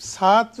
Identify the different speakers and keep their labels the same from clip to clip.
Speaker 1: 7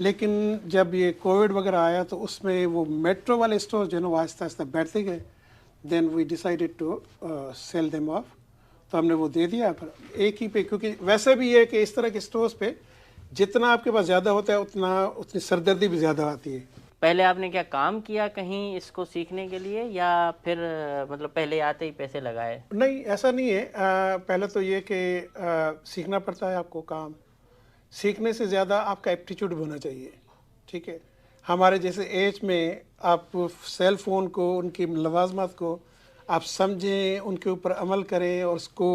Speaker 1: لیکن جب یہ کووڈ وغیرہ آیا تو اس میں وہ میٹرو والے اسٹور جو ہے نا وہ آہستہ آہستہ بیٹھتے گئے. Then we decided to sell them off. تو ہم نے وہ دے دیا پھر ایک ہی پہ, کیونکہ ویسے بھی یہ کہ اس طرح کے اسٹورز پہ جتنا آپ کے پاس زیادہ ہوتا ہے اتنی سردردی بھی زیادہ آتی ہے.
Speaker 2: پہلے آپ نے کیا کام کیا کہیں اس کو سیکھنے کے لیے, یا پھر مطلب پہلے آتے ہی پیسے لگائے؟
Speaker 1: نہیں, ایسا نہیں ہے. پہلے تو یہ کہ سیکھنا پڑتا ہے آپ کو کام. سیکھنے سے زیادہ آپ کا ایپٹیچیوڈ بھی ہونا چاہیے. ٹھیک ہے, ہمارے جیسے ایج میں آپ سیل فون کو, ان کی لوازمات کو آپ سمجھیں, ان کے اوپر عمل کریں, اور اس کو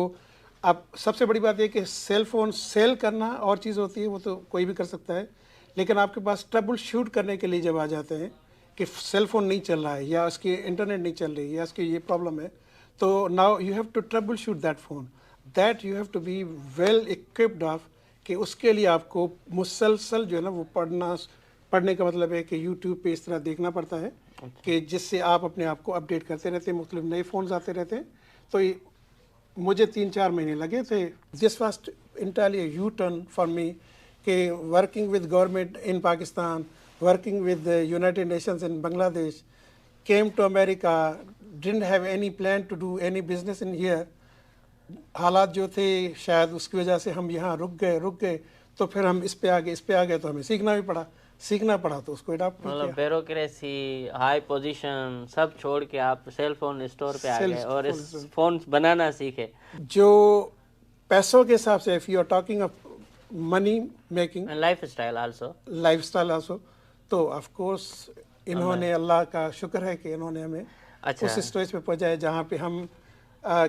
Speaker 1: آپ, سب سے بڑی بات یہ کہ سیل فون سیل کرنا اور چیز ہوتی ہے, وہ تو کوئی بھی کر سکتا ہے, لیکن آپ کے پاس ٹربل شوٹ کرنے کے لیے جب آ جاتے ہیں کہ سیل فون نہیں چل رہا ہے, یا اس کی انٹرنیٹ نہیں چل رہی, یا اس کی یہ پرابلم ہے, تو now you have to troubleshoot that phone. That you have to be well occupied of, کہ اس کے لیے آپ کو مسلسل جو ہے نا وہ پڑھنے کا مطلب ہے کہ یوٹیوب پہ اس طرح دیکھنا پڑتا ہے کہ جس سے آپ اپنے آپ کو اپڈیٹ کرتے رہتے ہیں. مختلف نئے فونز آتے رہتے ہیں. تو مجھے 3-4 مہینے لگے تھے. This was entirely a U turn for me, کہ working with government in Pakistan, working with United Nations in Bangladesh, came to America, didn't have any plan to do any business in here. حالات جو تھے شاید اس کی وجہ سے ہم یہاں رک گئے, تو پھر ہم اس پہ آ گئے تو ہمیں سیکھنا پڑا تو اس کو اڈاپٹ کیا.
Speaker 2: مطلب بیوروکریسی, ہائی پوزیشن سب چھوڑ کے آپ سیل فون اسٹور پہ آ گئے اور اس فون بنانا سیکھے.
Speaker 1: جو پیسوں کے حساب سے, if you are talking of money making,
Speaker 2: life style also, تو آف کورس انہوں نے, اللہ کا شکر ہے کہ انہوں نے ہمیں اس اسٹیج پہ پہنچایا جہاں پہ ہم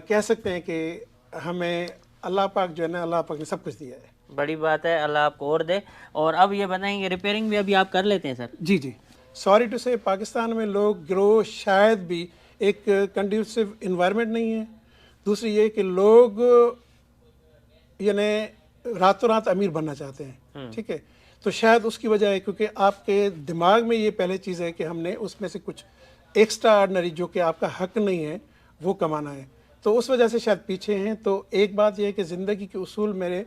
Speaker 2: کہہ سکتے ہیں کہ ہمیں اللہ پاک جو ہے نا, اللہ پاک نے سب کچھ دیا ہے. بڑی بات ہے, اللہ آپ کو اور دے. اور اب یہ بتائیں کہ ریپیئرنگ بھی ابھی آپ کر لیتے ہیں سر؟
Speaker 1: جی, سوری ٹو سے پاکستان میں لوگ گرو شاید بھی ایک کنڈیوسو انوائرمنٹ نہیں ہے. دوسری یہ کہ لوگ یعنی راتوں رات امیر بننا چاہتے ہیں. ٹھیک ہے, تو شاید اس کی وجہ ہے کیونکہ آپ کے دماغ میں یہ پہلے چیز ہے کہ ہم نے اس میں سے کچھ ایکسٹرا آرڈنری جو کہ آپ کا حق نہیں ہے وہ کمانا ہے, تو اس وجہ سے شاید پیچھے ہیں. تو ایک بات یہ ہے کہ زندگی کے اصول میرے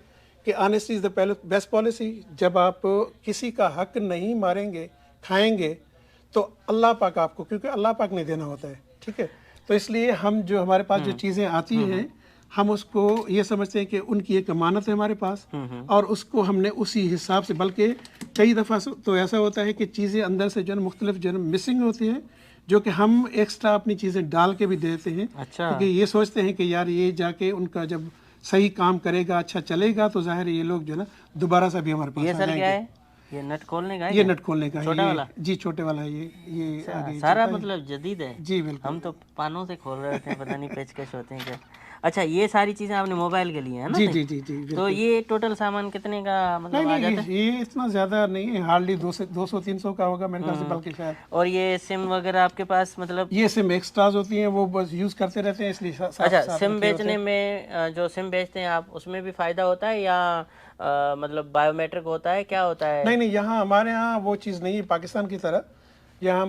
Speaker 1: کہ honesty is the best policy. جب آپ کسی کا حق نہیں ماریں گے, کھائیں گے, تو اللہ پاک آپ کو, کیونکہ اللہ پاک نے دینا ہوتا ہے. ٹھیک ہے, تو اس لیے ہم جو ہمارے پاس جو چیزیں آتی ہیں ہم اس کو یہ سمجھتے ہیں کہ ان کی ایک امانت ہے ہمارے پاس, اور اس کو ہم نے اسی حساب سے, بلکہ کئی دفعہ تو ایسا ہوتا ہے کہ چیزیں اندر سے جو ہے مختلف جو ہے مسنگ ہوتی ہیں, جو کہ ہم ایکسٹرا اپنی چیزیں ڈال کے بھی دیتے ہیں. کیونکہ یہ سوچتے ہیں کہ یار یہ جا کے ان کا جب صحیح کام کرے گا, اچھا چلے گا, تو ظاہر یہ لوگ جو ہے نا دوبارہ سے بھی ہمارے پاس آ جائیں گے.
Speaker 2: یہ نٹ کھولنے کا ہے,
Speaker 1: یہ نٹ کھولنے کا
Speaker 2: چھوٹا والا؟
Speaker 1: جی چھوٹے والا ہے یہ
Speaker 2: سارا مطلب جدید ہے.
Speaker 1: جی بالکل,
Speaker 2: ہم تو پانوں سے کھول رہے تھے, پتہ نہیں پیچکش ہوتے ہیں کیا. اچھا, یہ ساری چیزیں آپ نے موبائل کے لیے ہیں نا؟
Speaker 1: جی.
Speaker 2: تو یہ ٹوٹل سامان کتنے کا مطلب آ جاتا ہے؟
Speaker 1: یہ اتنا زیادہ نہیں ہے, ہارڈلی 200-300 کا ہوگا میرے خیال سے, بلکہ شاید.
Speaker 2: اور یہ سم وغیرہ آپ کے پاس مطلب؟
Speaker 1: یہ سم ایکسٹراز ہوتی ہیں, وہ بس یوز کرتے رہتے ہیں, اس لیے.
Speaker 2: اچھا, سم بیچنے میں, جو سم بیچتے ہیں آپ, اس میں بھی فائدہ ہوتا ہے یا مطلب بایو میٹرک ہوتا ہے, کیا ہوتا ہے؟
Speaker 1: نہیں, یہاں ہمارے ہاں وہ چیز نہیں ہے پاکستان کی طرح. یہاں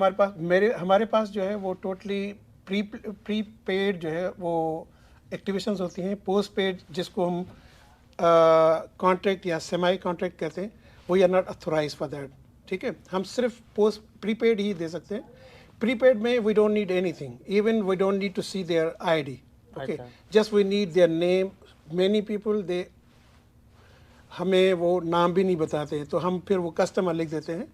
Speaker 1: ہمارے پاس جو ہے وہ ٹوٹلی پری پیڈ جو ہے وہ ایکٹیویشنز ہوتی ہیں. پوسٹ پیڈ جس کو ہم کانٹریکٹ یا سیمائی کانٹریکٹ کہتے ہیں, we are not authorize for that. ٹھیک ہے, ہم صرف پری پیڈ ہی دے سکتے ہیں. پری پیڈ میں we don't need anything, even we don't need to see their I D. Okay, just we need their name. Many people ہمیں وہ نام بھی نہیں بتاتے ہیں, تو ہم پھر وہ کسٹمر لکھ دیتے ہیں.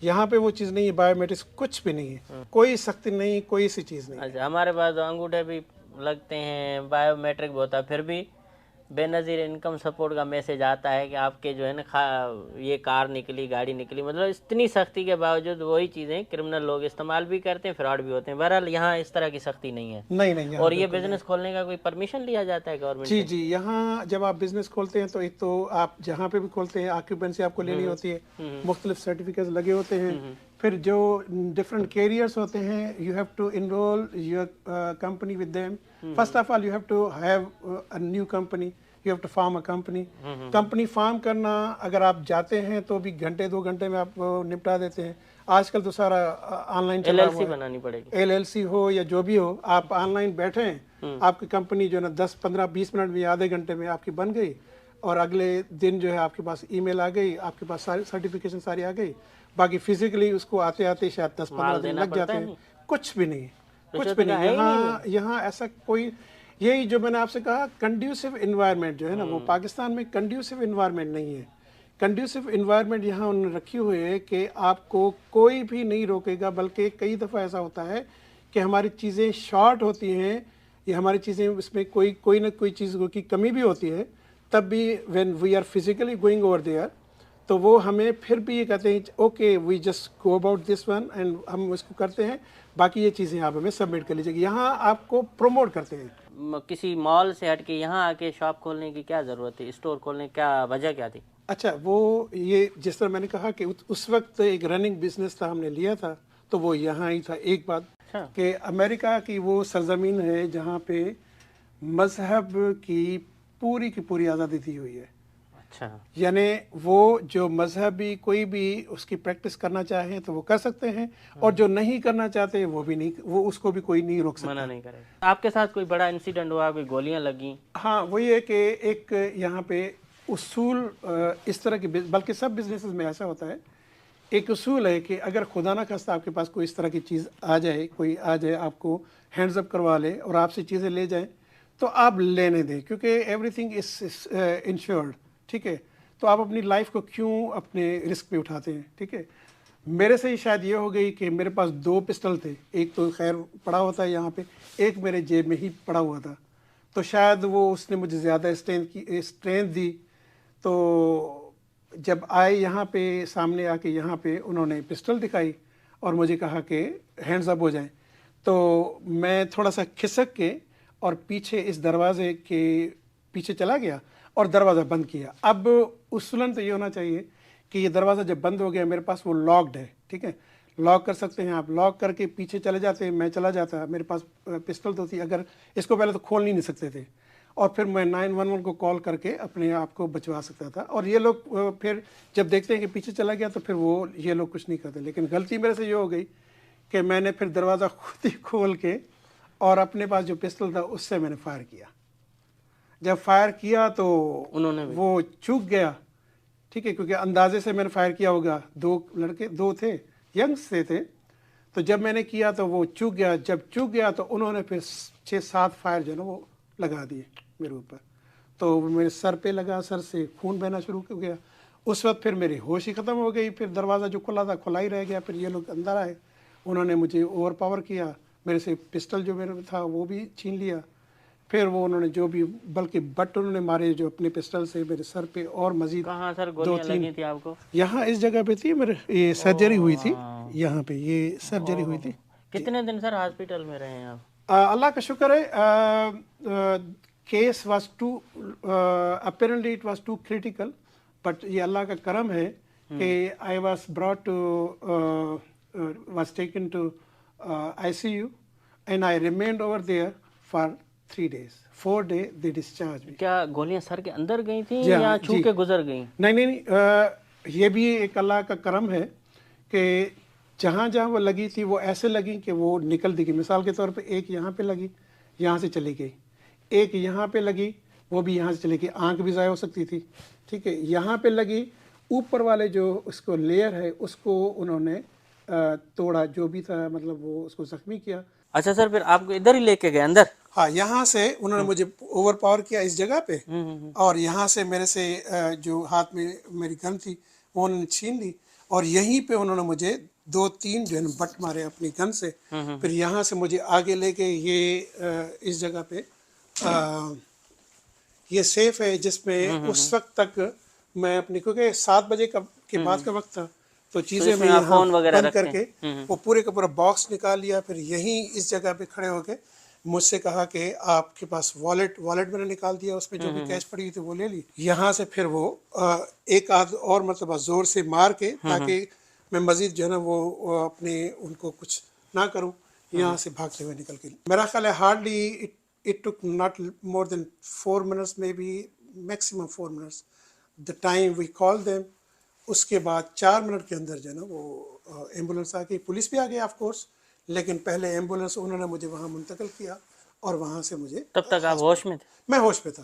Speaker 1: یہاں پہ وہ چیز نہیں ہے, بایو میٹرکس کچھ بھی نہیں ہے, کوئی سختی نہیں, کوئی سی چیز نہیں.
Speaker 2: اچھا, ہمارے پاس انگوٹھے بھی لگتے ہیں, بایو میٹرک بھی ہوتا ہے, پھر بھی بے نظیر انکم سپورٹ کا میسج آتا ہے کہ آپ کے جو ہے نا یہ کار نکلی, گاڑی نکلی. مطلب اتنی سختی کے باوجود وہی چیزیں کرمنل لوگ استعمال بھی کرتے ہیں, فراڈ بھی ہوتے ہیں. بہرحال یہاں اس طرح کی سختی نہیں ہے.
Speaker 1: نہیں.
Speaker 2: اور یہ بزنس کھولنے کا کوئی پرمیشن لیا جاتا ہے گورنمنٹ؟
Speaker 1: جی, یہاں جب آپ بزنس کھولتے ہیں تو ایک تو آپ جہاں پہ بھی کھولتے ہیں آکیوپنسی آپ کو لینی ہوتی ہے, مختلف سرٹیفکیٹس لگے ہوتے ہیں. پھر جو ڈفرینٹ کیریئرس ہوتے ہیں, you have to enrol your company with them. First of all you have to have a new company, you have to form a company. Company form کرنا اگر آپ جاتے ہیں تو بھی 1-2 گھنٹے میں آپ نپٹا دیتے ہیں. آج کل تو سارا آن لائن چلا ہوا ہے.
Speaker 2: بنانی پڑے گی,
Speaker 1: LLC ہو یا جو بھی ہو, آپ آن لائن بیٹھیں, آپ کی کمپنی جو ہے نا 10-15-20 منٹ میں, آدھے گھنٹے میں آپ کی بن گئی, اور اگلے دن جو ہے آپ کے پاس ای میل آ گئی, آپ کے پاس ساری سرٹیفکیشن ساری آ گئی. باقی فزیکلی اس کو آتے آتے شاید 10-15 دن لگ جاتے ہیں. کچھ بھی نہیں, کچھ بھی نہیں. یہاں ایسا کوئی, یہی جو میں نے آپ سے کہا کنڈیوسو انوائرمنٹ جو ہے نا, وہ پاکستان میں کنڈیوسو انوائرمنٹ نہیں ہے. کنڈیوسو انوائرمنٹ یہاں انہوں نے رکھی ہوئی ہے کہ آپ کو کوئی بھی نہیں روکے گا, بلکہ کئی دفعہ ایسا ہوتا ہے کہ ہماری چیزیں شارٹ ہوتی ہیں, یا ہماری چیزیں اس میں کوئی نہ کوئی چیز کی کمی بھی ہوتی ہے, تب بھی when we are physically going over there, تو وہ ہمیں پھر بھی یہ کہتے ہیں okay we just go about this one, and ہم اس کو کرتے ہیں, باقی یہ چیزیں آپ ہمیں سبمٹ کر لیجیے. یہاں آپ کو پروموٹ کرتے ہیں.
Speaker 2: کسی مال سے ہٹ کے یہاں آ کے شاپ کھولنے کی کیا ضرورت تھی, اسٹور کھولنے کی کیا وجہ کیا تھی؟
Speaker 1: اچھا, وہ یہ جس طرح میں نے کہا کہ اس وقت ایک رننگ بزنس تھا, ہم نے لیا تھا, تو وہ یہاں ہی تھا. ایک بات کہ امریکہ کی وہ سرزمین ہے جہاں پہ مذہب کی پوری آزادی دی ہوئی ہے.
Speaker 2: اچھا,
Speaker 1: یعنی وہ جو مذہبی کوئی بھی اس کی پریکٹس کرنا چاہیں تو وہ کر سکتے ہیں, اور جو نہیں کرنا چاہتے وہ بھی نہیں, وہ اس کو بھی کوئی نہیں روک سکتا,
Speaker 2: منع نہیں کرے. آپ کے ساتھ کوئی بڑا انسیڈنٹ ہوا, کوئی گولیاں لگیں؟
Speaker 1: ہاں, وہ یہ کہ ایک یہاں پہ اصول اس طرح کے, بلکہ سب بزنسز میں ایسا ہوتا ہے, ایک اصول ہے کہ اگر خدا نہ خواستہ آپ کے پاس کوئی اس طرح کی چیز آ جائے, کوئی آ جائے آپ کو ہینڈز اپ کروا لے اور آپ سے چیزیں لے جائیں, تو آپ لینے دیں, کیونکہ ایوری تھنگ از انشورڈ. ٹھیک ہے, تو آپ اپنی لائف کو کیوں اپنے رسک پہ اٹھاتے ہیں. ٹھیک ہے, میرے سے شاید یہ ہو گئی کہ میرے پاس 2 پسٹل تھے, ایک تو خیر پڑا ہوتا ہے یہاں پہ, ایک میرے جیب میں ہی پڑا ہوا تھا, تو شاید وہ اس نے مجھے زیادہ اسٹرینتھ دی. تو جب آئے یہاں پہ سامنے آ کے یہاں پہ انہوں نے پسٹل دکھائی اور مجھے کہا کہ ہینڈز اپ ہو جائیں, تو میں تھوڑا سا کھسک کے اور پیچھے اس دروازے کے پیچھے چلا گیا اور دروازہ بند کیا. اب اصولاً تو یہ ہونا چاہیے کہ یہ دروازہ جب بند ہو گیا, میرے پاس وہ لاکڈ ہے. ٹھیک ہے, لاک کر سکتے ہیں آپ, لاک کر کے پیچھے چلے جاتے, میں چلا جاتا, میرے پاس پسٹل تو تھی, اگر اس کو پہلے تو کھول نہیں سکتے تھے, اور پھر میں 911 کو کال کر کے اپنے آپ کو بچوا سکتا تھا. اور یہ لوگ پھر جب دیکھتے ہیں کہ پیچھے چلا گیا تو پھر وہ یہ لوگ کچھ نہیں کرتے. لیکن غلطی میرے سے یہ ہو گئی کہ میں نے پھر دروازہ خود ہی کھول کے اور اپنے پاس جو پسٹل تھا اس سے میں نے فائر کیا. جب فائر کیا تو
Speaker 2: انہوں نے
Speaker 1: وہ چوک گیا. ٹھیک ہے, کیونکہ اندازے سے میں نے فائر کیا ہوگا, 2 لڑکے 2 تھے, ینگ سے تھے, تو جب میں نے کیا تو وہ چوک گیا. جب چوک گیا تو انہوں نے پھر 6-7 فائر جو ہے نا وہ لگا دیے میرے اوپر, تو میرے سر پہ لگا, سر سے خون بہنا شروع ہو گیا. اس وقت پھر میری ہوش ہی ختم ہو گئی. پھر دروازہ جو کھلا تھا کھلا ہی رہ گیا. پھر یہ لوگ اندر آئے, انہوں نے مجھے اوور پاور کیا, میرے سے پسٹل جو میرے تھا وہ بھی چھین لیا. پھر وہ انہوں نے جو بھی, بلکہ بٹ انہوں نے مارے جو اپنے پسٹل سے میرے سر پہ, اور مزید
Speaker 2: کہاں سر گولیاں لگی تھی آپ کو؟
Speaker 1: یہاں اس جگہ پہ تھی, میرے یہ سرجری ہوئی تھی یہاں پہ, یہ سرجری ہوئی تھی.
Speaker 2: کتنے دن سر ہاسپٹل میں رہے ہیں آپ؟
Speaker 1: اللہ کا شکر ہے, case was too apparently it was too critical, but یہ اللہ کا کرم ہے کہ I was brought to was taken to ICU and I remained over there for 3 days. 4 days they discharged me.
Speaker 2: کیا گولیاں سر کے اندر گئی تھیں یا چھو کے گزر گئیں؟
Speaker 1: نہیں, یہ بھی ایک اللہ کا کرم ہے کہ جہاں جہاں وہ لگی تھی وہ ایسے لگی کہ وہ نکل دی گئی. مثال کے طور پہ ایک یہاں پہ لگی, یہاں سے چلی گئی, ایک یہاں پہ لگی, وہ بھی یہاں سے چلی گئی, آنکھ بھی ضائع ہو سکتی تھی. ٹھیک ہے, یہاں پہ لگی, اوپر والے جو اس کو لیئر ہے اس کو انہوں نے توڑا, جو بھی تھا, مطلب وہ اس کو زخمی کیا.
Speaker 2: اچھا سر, پھر آپ کو ادھر ہی لے کے گئے اندر؟
Speaker 1: ہاں, یہاں سے انہوں نے مجھے اوور پاور کیا اس جگہ پہ, اور یہاں سے میرے سے جو ہاتھ میں میری گن تھی وہ انہوں نے چھین لی, اور یہیں پہ انہوں نے مجھے 2-3 جو ہے بٹ مارے اپنی گن سے. پھر یہاں سے مجھے آگے لے کے یہ اس جگہ پہ یہ سیف ہے جس میں اس وقت تک میں اپنی, کیونکہ 7 بجے کے بعد کا وقت تھا, تو چیزیں میں یہاں بند کر کے وہ پورے کا پورا باکس نکال لیا. پھر یہیں اس جگہ پہ کھڑے ہو کے مجھ سے کہا کہ آپ کے پاس والٹ میں نے نکال دیا, اس میں جو بھی کیش پڑی ہوئی تھی وہ لے لی. یہاں سے پھر وہ ایک آدھ اور مرتبہ زور سے مار کے, تاکہ میں مزید جو ہے نا وہ اپنے ان کو کچھ نہ کروں, یہاں سے بھاگتے ہوئے نکل کے. میرا خیال ہے hardly it took not more than 4 minutes, maybe maximum 4 minutes the time we called them. اس کے بعد 4 منٹ کے اندر جو ہے نا وہ ایمبولینس آ گئی, پولیس بھی آ گئی آف کورس, لیکن پہلے ایمبولینس انہوں نے مجھے وہاں منتقل کیا, اور وہاں سے مجھے.
Speaker 2: تب تک آپ ہوش میں تھے؟
Speaker 1: میں ہوش پہ تھا.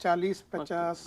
Speaker 1: 40-50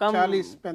Speaker 1: 40-45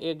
Speaker 2: $1,